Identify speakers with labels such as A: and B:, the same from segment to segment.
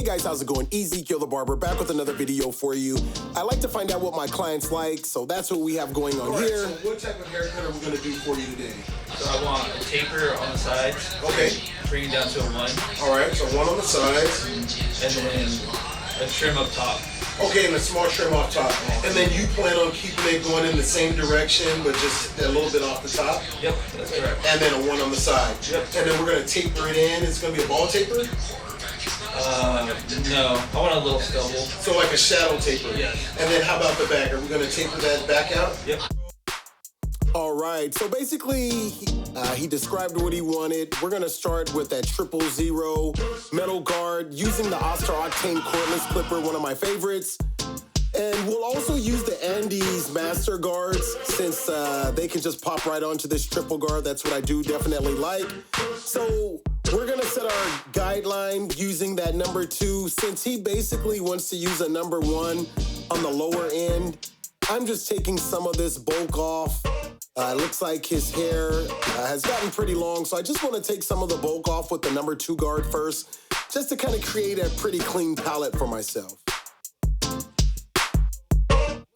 A: guys, how's it going? Ezekiel the Barber back with another video for you. I like to find out what my clients like, so that's what we have going on here.
B: So what type of haircut are we going to do for you today?
C: So I want a taper on the sides.
B: Okay.
C: Bring it down to a 1.
B: Alright, so 1 on the sides.
C: And then a trim up top.
B: Okay, and a small trim off top. And then you plan on keeping it going in the same direction, but just a little bit off the top?
C: Yep, that's correct.
B: And then a 1 on the side.
C: Yep.
B: And then we're going to taper it in. It's going to be a ball taper?
C: No. I want a little stubble.
B: So like a shadow taper?
C: Yes.
B: And then how about the back? Are we going to taper that back out?
C: Yep.
A: All right, so basically, he described what he wanted. We're gonna start with that 000 metal guard using the Octane Cordless clipper, one of my favorites. And we'll also use the Andis master guards since they can just pop right onto this triple guard. That's what I do definitely like. So we're gonna set our guideline using that number 2. Since he basically wants to use a number 1 on the lower end, I'm just taking some of this bulk off. It looks like his hair has gotten pretty long, so I just want to take some of the bulk off with the number 2 guard first, just to kind of create a pretty clean palette for myself.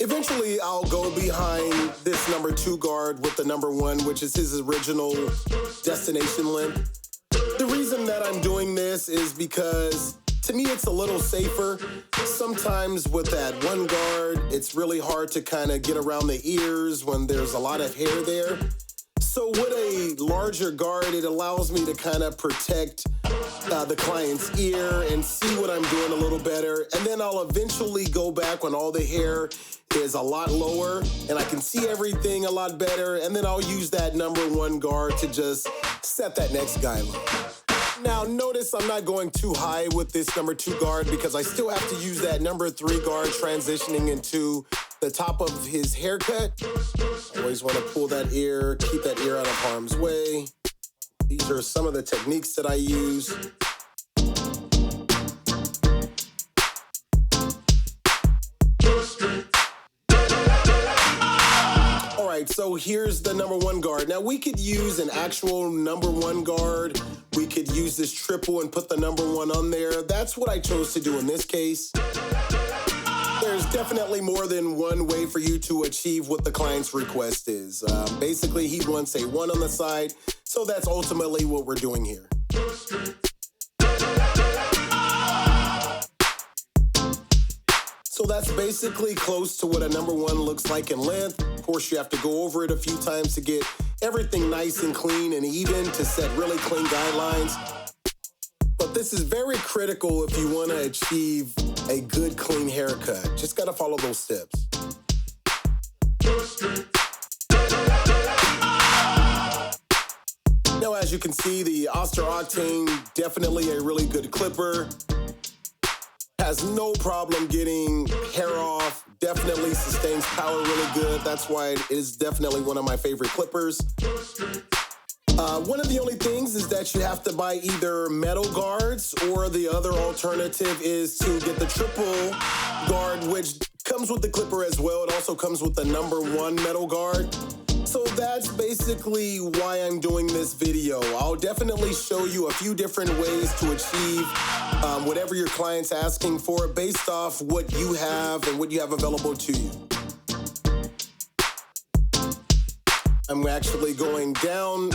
A: Eventually, I'll go behind this number 2 guard with the number 1, which is his original destination length. The reason that I'm doing this is because to me, it's a little safer. Sometimes with that 1 guard, it's really hard to kind of get around the ears when there's a lot of hair there. So with a larger guard, it allows me to kind of protect the client's ear and see what I'm doing a little better. And then I'll eventually go back when all the hair is a lot lower and I can see everything a lot better. And then I'll use that number 1 guard to just set that next guideline. Now, notice I'm not going too high with this number 2 guard because I still have to use that number 3 guard transitioning into the top of his haircut. Always want to pull that ear, keep that ear out of harm's way. These are some of the techniques that I use. All right, so here's the number 1 guard. Now, we could use an actual number 1 guard. We could use this triple and put the number 1 on there. That's what I chose to do in this case. There's definitely more than one way for you to achieve what the client's request is. Basically, he wants a 1 on the side, so that's ultimately what we're doing here. So that's basically close to what a number 1 looks like in length. Of course, you have to go over it a few times to get everything nice and clean and even to set really clean guidelines. But this is very critical if you want to achieve a good, clean haircut. Just got to follow those steps. Now, as you can see, the Octane, definitely a really good clipper. Has no problem getting hair off, definitely sustains power really good. That's why it is definitely one of my favorite clippers. One of the only things is that you have to buy either metal guards or the other alternative is to get the triple guard, which comes with the clipper as well. It also comes with the number 1 metal guard. So that's basically why I'm doing this video. I'll definitely show you a few different ways to achieve whatever your client's asking for based off what you have and what you have available to you. I'm actually going down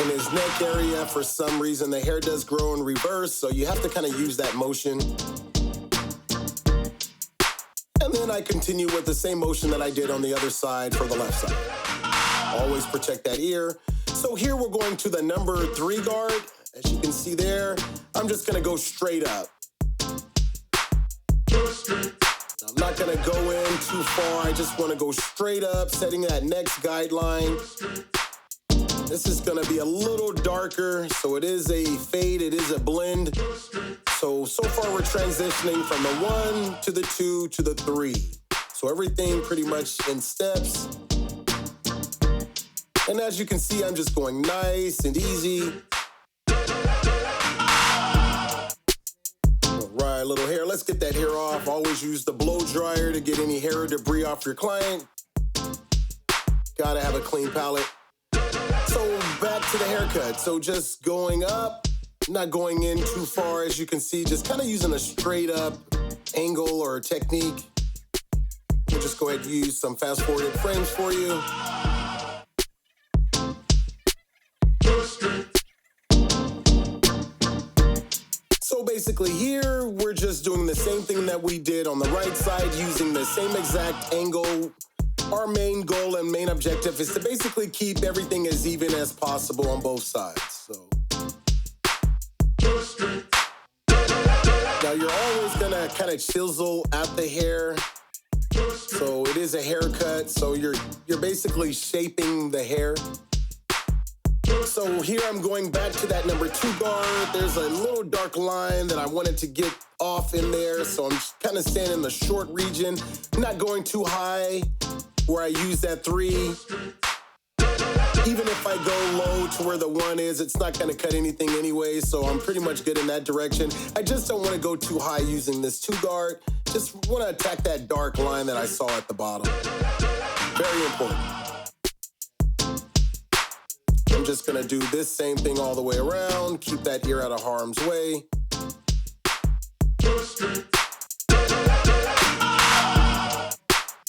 A: in his neck area. For some reason, the hair does grow in reverse, so you have to kind of use that motion. And then I continue with the same motion that I did on the other side for the left side. Always protect that ear. So here we're going to the number 3 guard. As you can see there, I'm just gonna go straight up. I'm not gonna go in too far. I just wanna go straight up, setting that next guideline. This is gonna be a little darker, so it is a fade, it is a blend. So far we're transitioning from the 1 to the 2 to the 3. So everything pretty much in steps. And as you can see, I'm just going nice and easy. All right, little hair. Let's get that hair off. Always use the blow dryer to get any hair or debris off your client. Gotta have a clean palette. So back to the haircut. So just going up, Not going in too far, as you can see, just kind of using a straight up angle or technique. We'll just go ahead and use some fast forwarded frames for you. So basically here, we're just doing the same thing that we did on the right side, using the same exact angle. Our main goal and main objective is to basically keep everything as even as possible on both sides. So now you're always gonna kind of chisel at the hair. So it is a haircut, so you're basically shaping the hair. So here I'm going back to that number 2 guard. There's a little dark line that I wanted to get off in there, so I'm kind of staying in the short region, not going too high where I use that 3. Even if I go low to where the 1 is, it's not going to cut anything anyway, so I'm pretty much good in that direction. I just don't want to go too high using this 2 guard. Just want to attack that dark line that I saw at the bottom. Very important. I'm just gonna do this same thing all the way around, keep that ear out of harm's way.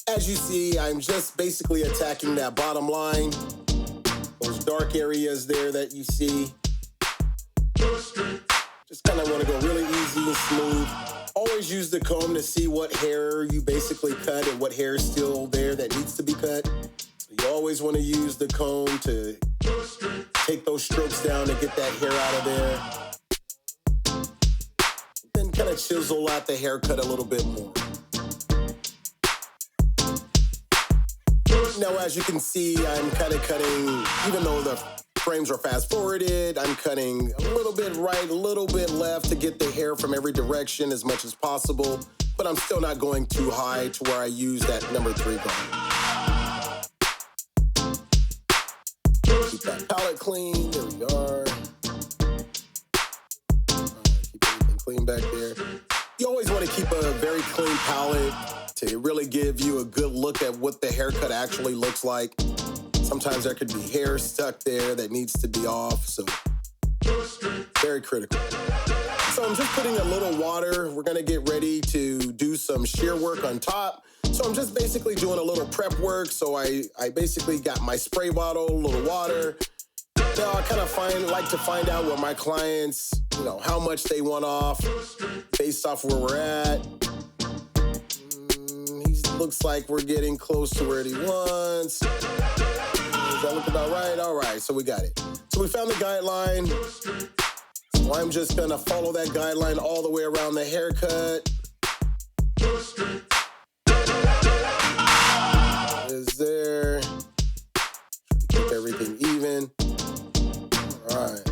A: As you see, I'm just basically attacking that bottom line, those dark areas there that you see. Just kind of want to go really easy and smooth. Always use the comb to see what hair you basically cut and what hair is still there that needs to be cut. So you always want to use the comb to take those strokes down and get that hair out of there. Then kind of chisel out the haircut a little bit more. Now, as you can see, I'm kind of cutting, even though the frames are fast forwarded, I'm cutting a little bit right, a little bit left to get the hair from every direction as much as possible, but I'm still not going too high to where I use that number 3 guard. Keep that palette clean. There we are. Keep everything clean back there. You always want to keep a very clean palette to really give you a good look at what the haircut actually looks like. Sometimes there could be hair stuck there that needs to be off, so very critical. So I'm just putting a little water. We're gonna get ready to do some shear work on top. So I'm just basically doing a little prep work. So I basically got my spray bottle, a little water. Now I kind of like to find out what my clients, how much they want off based off where we're at. Looks like we're getting close to where he wants. Does that look about right? All right, so we got it. So we found the guideline. So I'm just gonna follow that guideline all the way around the haircut. Is there? Keep everything even. All right.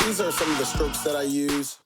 A: These are some of the strokes that I use.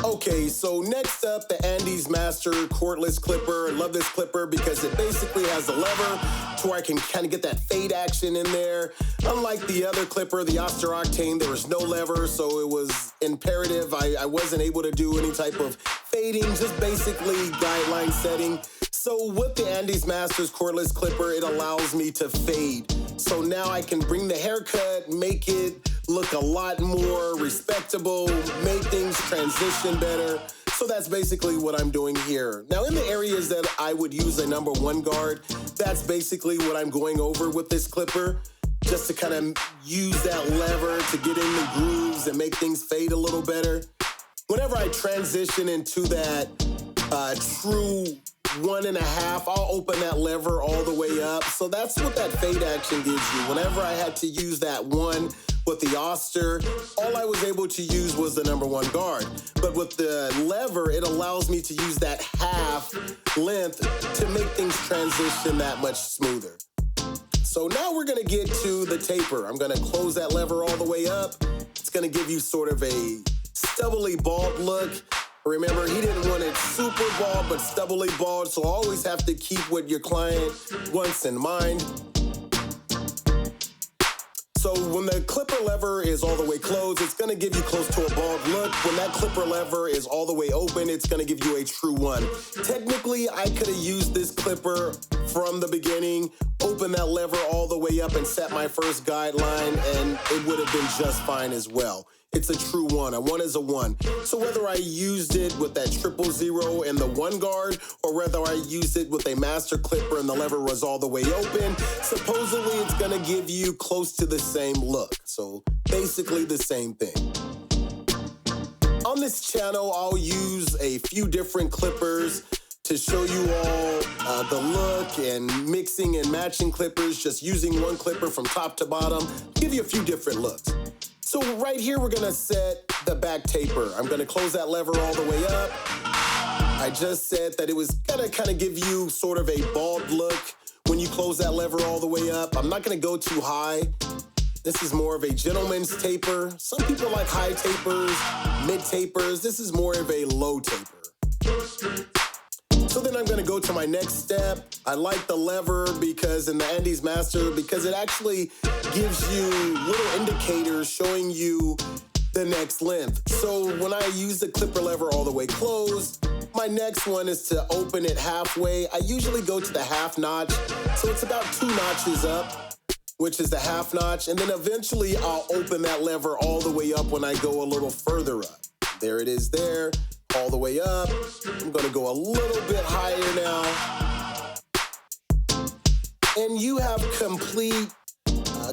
A: Okay, so next up, the Andis Master Cordless Clipper. I love this clipper because it basically has a lever to where I can kind of get that fade action in there. Unlike the other clipper, the Oster Octane, there was no lever, so it was imperative. I wasn't able to do any type of fading, just basically guideline setting. So with the Andis Masters Cordless Clipper, it allows me to fade. So now I can bring the haircut, make it look a lot more respectable, make things transition better. So that's basically what I'm doing here. Now in the areas that I would use a number 1 guard, that's basically what I'm going over with this clipper, just to kind of use that lever to get in the grooves and make things fade a little better. Whenever I transition into that true 1.5, I'll open that lever all the way up. So that's what that fade action gives you. Whenever I had to use that 1 with the Oster, all I was able to use was the number 1 guard. But with the lever, it allows me to use that half length to make things transition that much smoother. So now we're gonna get to the taper. I'm gonna close that lever all the way up. It's gonna give you sort of a stubbly bald look. Remember, he didn't want it super bald, but stubbly bald, so always have to keep what your client wants in mind. So So when the clipper lever is all the way closed, it's gonna give you close to a bald look. When that clipper lever is all the way open, it's gonna give you a true one. Technically, I could have used this clipper from the beginning, open that lever all the way up and set my first guideline, and it would have been just fine as well. It's a true one. A one is a one. So whether I used it with that 000 and the one guard, or whether I used it with a master clipper and the lever was all the way open, supposedly it's gonna give you close to the same look. So basically the same thing. On this channel, I'll use a few different clippers to show you all the look and mixing and matching clippers, just using one clipper from top to bottom, give you a few different looks. So right here, we're gonna set the back taper. I'm gonna close that lever all the way up. I just said that it was gonna kind of give you sort of a bald look when you close that lever all the way up. I'm not gonna go too high. This is more of a gentleman's taper. Some people like high tapers, mid tapers. This is more of a low taper. So then I'm gonna go to my next step. I like the lever because in the Andis Master, because it actually gives you little indicators showing you the next length. So when I use the clipper lever all the way closed, my next one is to open it halfway. I usually go to the half notch. So it's about 2 notches up, which is the half notch. And then eventually I'll open that lever all the way up when I go a little further up. There it is there. All the way up. I'm gonna go a little bit higher now. And you have complete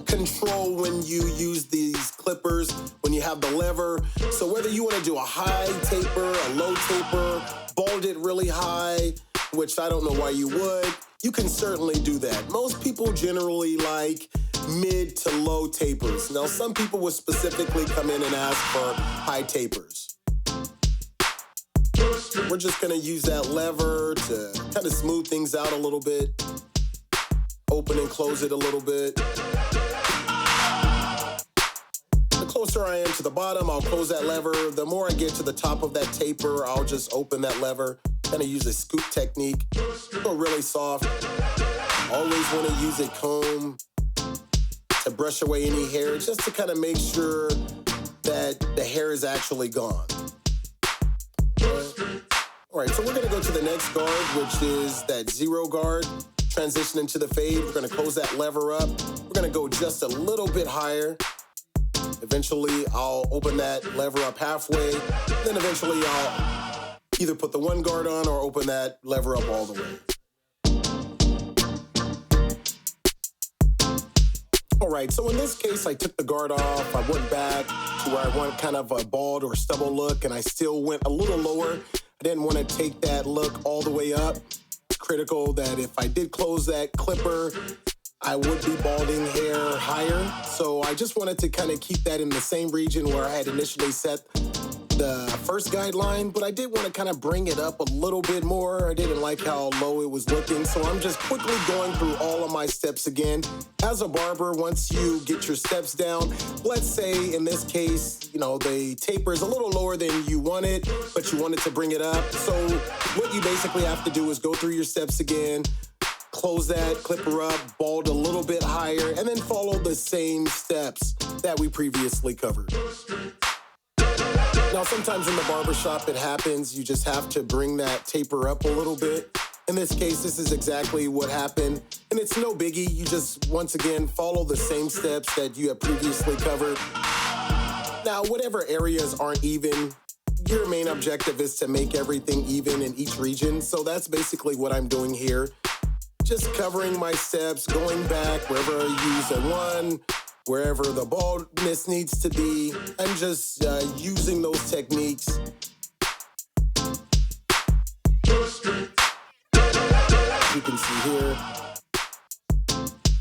A: control when you use these clippers, when you have the lever. So whether you wanna do a high taper, a low taper, bald it really high, which I don't know why you would, you can certainly do that. Most people generally like mid to low tapers. Now, some people will specifically come in and ask for high tapers. We're just gonna use that lever to kind of smooth things out a little bit. Open and close it a little bit. The closer I am to the bottom, I'll close that lever. The more I get to the top of that taper, I'll just open that lever. Kind of use a scoop technique. Go really soft. Always want to use a comb to brush away any hair, just to kind of make sure that the hair is actually gone. All right, so we're gonna go to the next guard, which is that 0 guard, transition into the fade. We're gonna close that lever up. We're gonna go just a little bit higher. Eventually, I'll open that lever up halfway. Then eventually, I'll either put the 1 guard on or open that lever up all the way. All right, so in this case, I took the guard off. I went back to where I want kind of a bald or stubble look, and I still went a little lower. I didn't want to take that look all the way up. It's critical that if I did close that clipper, I would be balding hair higher. So I just wanted to kind of keep that in the same region where I had initially set the first guideline, but I did want to kind of bring it up a little bit more. I didn't like how low it was looking, so I'm just quickly going through all of my steps again. As a barber, once you get your steps down, let's say in this case, you know, the taper is a little lower than you wanted, but you wanted to bring it up. So what you basically have to do is go through your steps again, close that clipper up, bald a little bit higher, and then follow the same steps that we previously covered. Now, sometimes in the barbershop, it happens. You just have to bring that taper up a little bit. In this case, this is exactly what happened. And it's no biggie. You just, once again, follow the same steps that you have previously covered. Now, whatever areas aren't even, your main objective is to make everything even in each region. So that's basically what I'm doing here. Just covering my steps, going back wherever I use a 1, wherever the baldness needs to be. I'm just using those techniques. You can see here.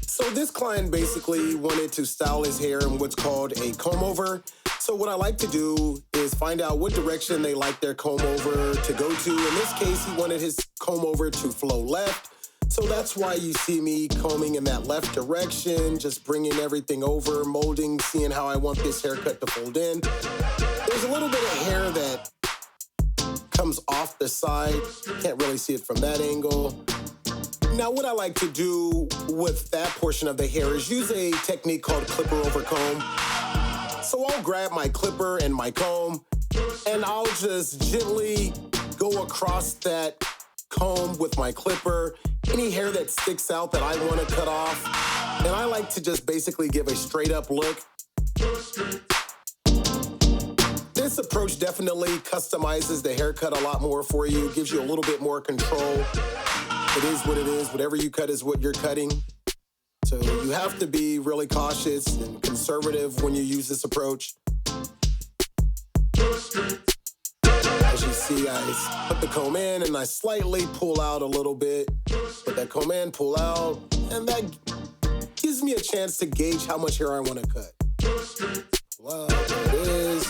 A: So this client basically wanted to style his hair in what's called a comb over. So what I like to do is find out what direction they like their comb over to go to. In this case, he wanted his comb over to flow left. So that's why you see me combing in that left direction, just bringing everything over, molding, seeing how I want this haircut to fold in. There's a little bit of hair that comes off the side. Can't really see it from that angle. Now, what I like to do with that portion of the hair is use a technique called clipper over comb. So I'll grab my clipper and my comb, and I'll just gently go across that comb with my clipper, any hair that sticks out that I want to cut off. And I like to just basically give a straight up look. This approach definitely customizes the haircut a lot more for you, gives you a little bit more control. It is what it is. Whatever you cut is what you're cutting. So you have to be really cautious and conservative when you use this approach. As you see, I put the comb in and I slightly pull out a little bit. Put that comb in, pull out, and that gives me a chance to gauge how much hair I want to cut. Wow, there it is.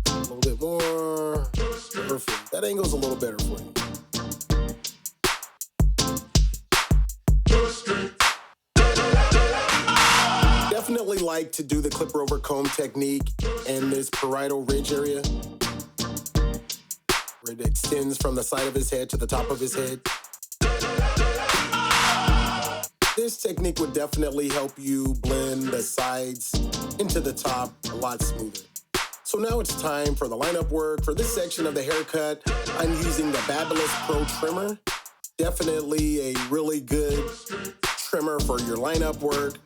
A: A little bit more. Perfect. That angle's a little better for you. Definitely like to do the clipper over comb technique in this parietal ridge area, where it extends from the side of his head to the top of his head. This technique would definitely help you blend the sides into the top a lot smoother. So now it's time for the lineup work. For this section of the haircut, I'm using the Babylis Pro Trimmer. Definitely a really good trimmer for your lineup work.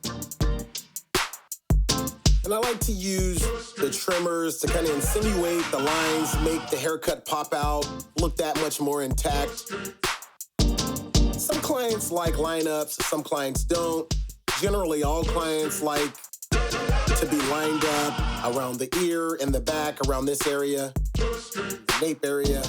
A: And I like to use the trimmers to kind of insinuate the lines, make the haircut pop out, look that much more intact. Some clients like lineups, some clients don't. Generally, all clients like to be lined up around the ear and the back, around this area, the nape area.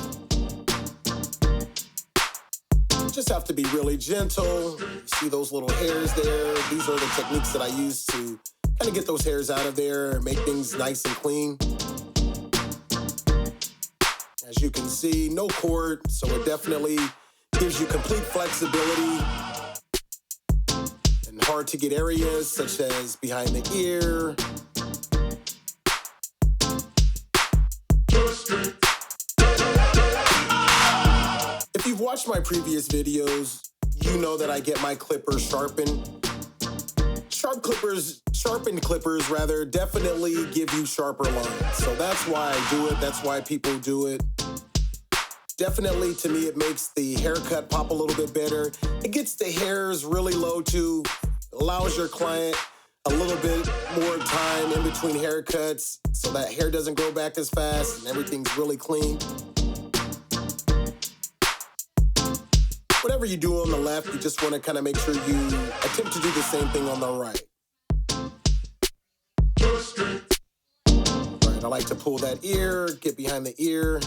A: Just have to be really gentle. You see those little hairs there? These are the techniques that I use to kind of get those hairs out of there and make things nice and clean. As you can see, no cord, so it definitely gives you complete flexibility in hard to get areas such as behind the ear. If you've watched my previous videos, you know that I get my clippers sharpened. Sharpened clippers definitely give you sharper lines. So that's why I do it. That's why people do it. Definitely, to me, it makes the haircut pop a little bit better. It gets the hairs really low too, allows your client a little bit more time in between haircuts so that hair doesn't grow back as fast and everything's really clean. Whatever you do on the left, you just want to kind of make sure you attempt to do the same thing on the right. All right, I like to pull that ear, get behind the ear.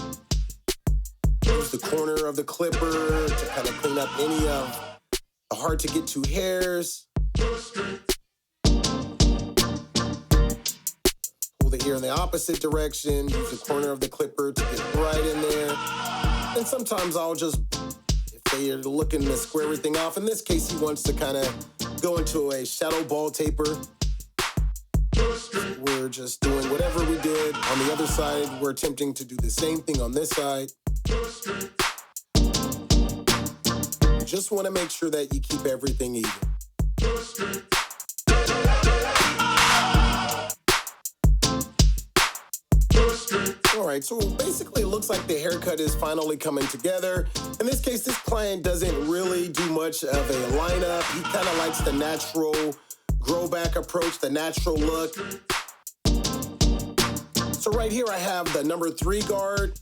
A: Use the corner of the clipper to kind of clean up any of the hard to get to hairs. Pull the ear in the opposite direction. Use the corner of the clipper to get right in there. And sometimes I'll just, if they are looking to square everything off, in this case he wants to kind of go into a shadow ball taper. We're just doing whatever we did on the other side. We're attempting to do the same thing on this side. Just want to make sure that you keep everything even. All right, so basically it looks like the haircut is finally coming together. In this case, this client doesn't really do much of a lineup. He kind of likes the natural grow back approach, the natural look. So right here I have the number 3 guard.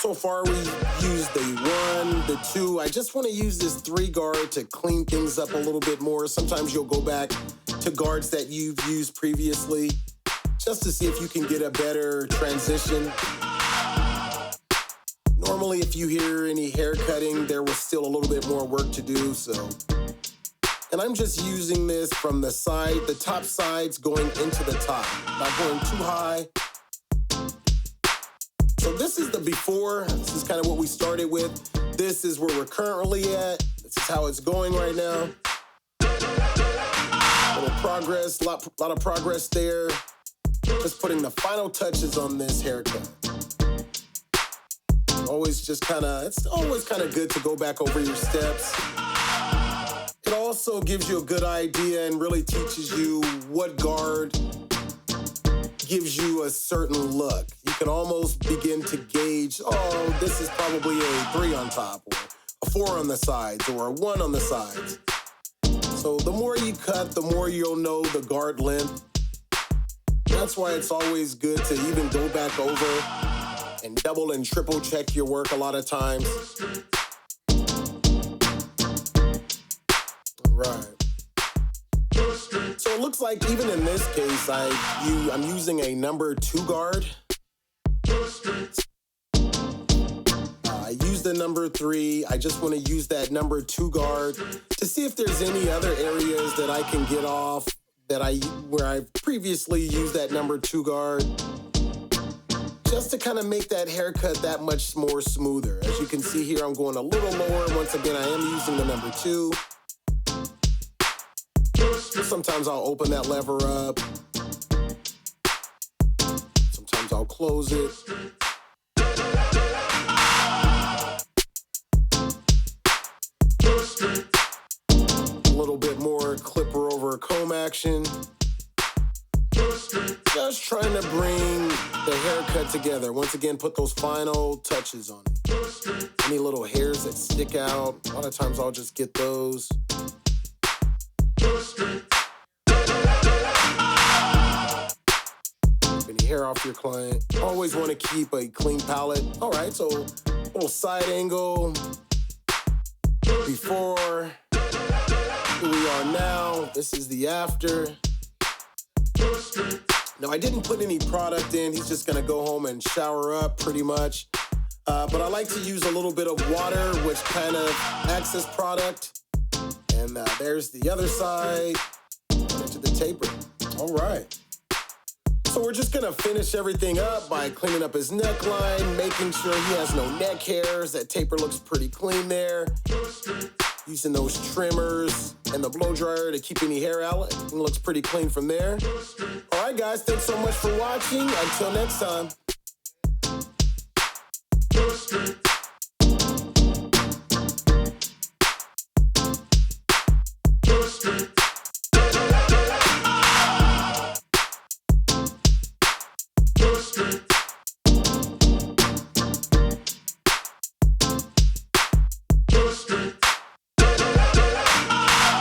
A: So far we used the 1, the 2. I just want to use this 3 guard to clean things up a little bit more. Sometimes you'll go back to guards that you've used previously just to see if you can get a better transition. Normally if you hear any hair cutting, there was still a little bit more work to do, so. And I'm just using this from the side, the top sides going into the top, not going too high. So this is the before. This is kind of what we started with. This is where we're currently at. This is how it's going right now. A little progress, lot of progress there. Just putting the final touches on this haircut. It's always kind of good to go back over your steps. It also gives you a good idea and really teaches you what guard gives you a certain look. You can almost begin to gauge, oh, this is probably a 3 on top, or a 4 on the sides, or a 1 on the sides. So the more you cut, the more you'll know the guard length. That's why it's always good to even go back over and double and triple check your work a lot of times. All right. So it looks like even in this case, I'm using a number 2 guard. I used the number 3. I just want to use that number 2 guard to see if there's any other areas that I can get off where I previously used that number 2 guard. Just to kind of make that haircut that much more smoother. As you can see here, I'm going a little lower. Once again, I am using the number 2. Sometimes I'll open that lever up. Sometimes I'll close it. A little bit more clipper over comb action. Just trying to bring the haircut together. Once again, put those final touches on it. Any little hairs that stick out, a lot of times I'll just get those. Any hair off your client. Always want to keep a clean palette. All right, so a little side angle. Before, here we are now. This is the after. Now, I didn't put any product in. He's just gonna go home and shower up pretty much. But I like to use a little bit of water, which kind of acts as product. And there's the other side, into the taper. All right. So we're just gonna finish everything up by cleaning up his neckline, making sure he has no neck hairs. That taper looks pretty clean there. Using those trimmers and the blow dryer to keep any hair out. It looks pretty clean from there. All right, guys, thanks so much for watching. Until next time.